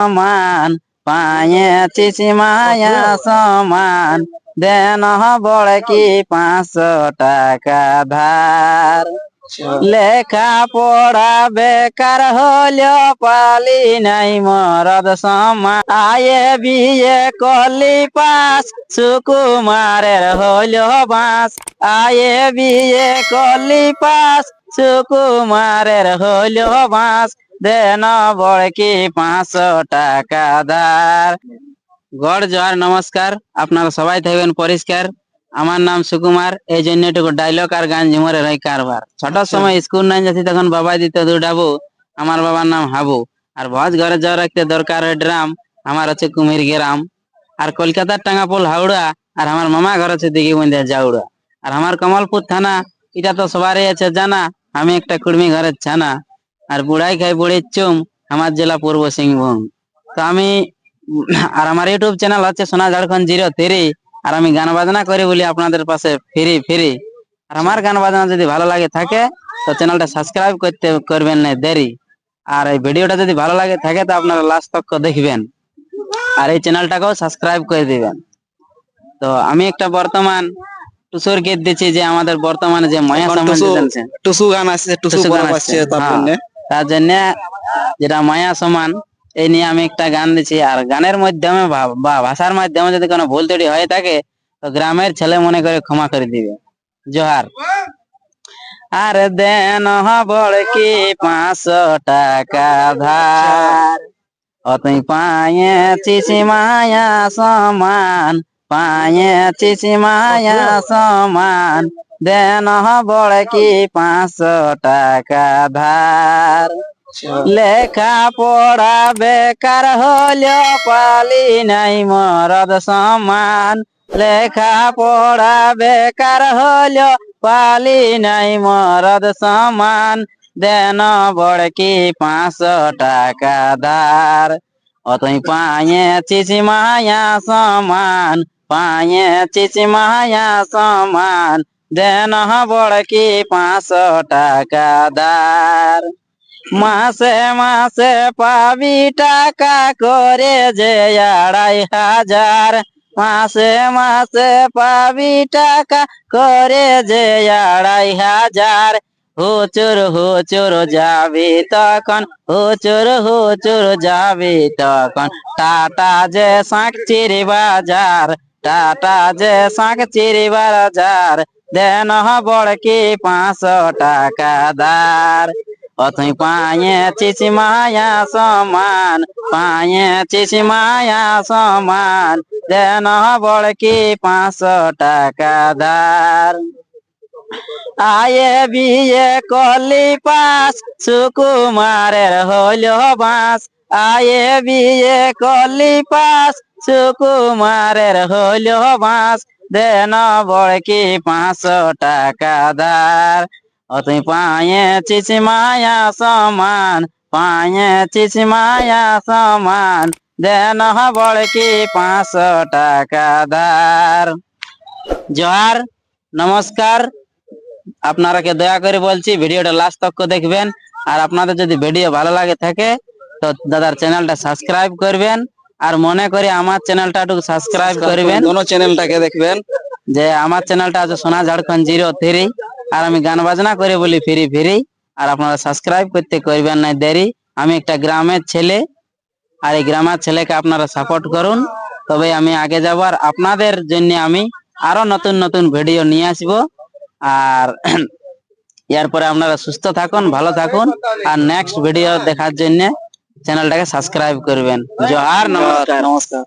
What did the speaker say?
সমান পায়েছি সীমায়া সমান দেন বড় কি 500 টাকা ধার লেখা পড়া বেকার হলো পালি নাই মরদ সমান আয়ে বিয়ে কলি পাস সুকুমারের হলো বাস আয়ে বিয়ে কলি পাস সুকুমারের হলো বাস দেন বড় কি 500 টাকা ধার। গড় জোহার নমস্কার, আপনারা সবাই থাকবেন পরিষ্কার। আমার নাম সুকুমার, এই জন্য এটুকু ডায়লগ আর গান ঝুমরে রই কারবার। ছোট সময় স্কুল নাই যাচ্ছি তখন বাবা দিত দুডাবু, আমার বাবার নাম হাবু। আর ভজ ঘরে যাওয়া রাখতে দরকার হয় ড্রাম, আমার হচ্ছে কুমির গ্রাম। আর কলকাতার টাঙ্গাপোল হাওড়া, আর আমার মামা ঘর আছে দিঘি বন্ধে জাউড়া। আর আমার কমলপুর থানা, এটা তো সবারই আছে জানা, আমি একটা কুর্মি ঘরের ছানা। আর বুড়াই খাই বুড়ির চুম, আমার জেলা পূর্ব সিংভূম। তো আমি আর আমার ইউটিউব চ্যানেল হচ্ছে সোনা ঝাড়খণ্ড 03। আর আমি গান বাজনা করি বলি আপনাদের পাশে ফ্রি ফ্রি। আর আমার গান বাজনা যদি ভালো লাগে থাকে তো চ্যানেলটা সাবস্ক্রাইব করবেন না দেরি। আর এই ভিডিওটা যদি ভালো লাগে থাকে তো আপনারা লাস্ট তক দেখবেন, আর এই চ্যানেলটাকেও সাবস্ক্রাইব করে দিবেন। তো আমি একটা বর্তমান টুসুর গীত দিচ্ছি, যে আমাদের বর্তমানে যে মায়া সমান টুসু গান আছে, টুসু গান পরব আসছে, আছে তার জন্য। তার জন্য যেটা মায়া সমান এই নিয়ে আমি একটা গান দিচ্ছি। আর গানের মাধ্যমে বা ভাষার মাধ্যমে যদি কোনো ভুল ত্রুটি হয়ে থাকে তো গ্রামের ছেলে মনে করে ক্ষমা করে দিবে। জোহার। আর দেন বড় কি 500 টাকা ধার, অতই পায়েছি মায়া সমান পায়েছি মায়া সমান দেন বড় কি 500 টাকা ধার লেখা পড়া বেকার হলো পালি নাই মরদ সমান লেখা পড়া বেকার হলো পালি নাই মরদ সমান দেন বড় কি 500 টাকা ধার, অতই পায়েছি মায়া সমান পায়েছি মায়া সমান দেন বড় কি 500 টাকা ধার। মাসে মাসে পাবি টাকা করে যে 2,500, মাসে মাসে পাবি টাকা করে যে 2,500। হুচুর যাবি তখন হুচুর যাবি তখন টাটা যে শাঁকচিরি বাজার টাটা যে শাঁকচিরি বাজার দেন বড় কি 500 টাকা ধার, অতই পায়েছি মায়া সমান পায়েছি মায়া সমান দেন বড় কি 500 টাকা ধার। আয়ে বিয়ে কলি পাস সুকুমারের হইল বাস আয়ে বিয়ে কলি পাস সুকুমারের হইল বাস দেন বড় কি 500 টাকা ধার, অতই পায়েছি মায়া সমান পায়েছি মায়া সমান দেন বড় কি 500 টাকা ধার। জোহার নমস্কার। আপনারাকে দয়া করে বলছি ভিডিওটা লাস্ট তক দেখবেন। আর আপনাদের যদি ভিডিও ভালো লাগে থাকে তো দাদার চ্যানেলটা সাবস্ক্রাইব করবেন। আর মনে করে আমার চ্যানেলটা একটু সাবস্ক্রাইব করবেন, দোনো চ্যানেলটাকে দেখবেন। যে আমার চ্যানেলটা আছে সোনা ঝাড়খণ্ড 03। আর আমি গান বাজনা করে বলি ফ্রি ফ্রি। আর আপনারা সাবস্ক্রাইব করবেন না দেরি। আমি একটা গ্রামের ছেলে, আর এই গ্রামের ছেলেকে আপনারা সাপোর্ট করুন, তবে আমি আগে যাব। আর আপনাদের জন্য আমি আরো নতুন নতুন ভিডিও নিয়ে আসবো। আর এরপরে আপনারা সুস্থ থাকুন, ভালো থাকুন। আর নেক্সট ভিডিও দেখার জন্য চ্যানেলটাকে সাবস্ক্রাইব করবেন। জোহার নমস্কার। নমস্কার।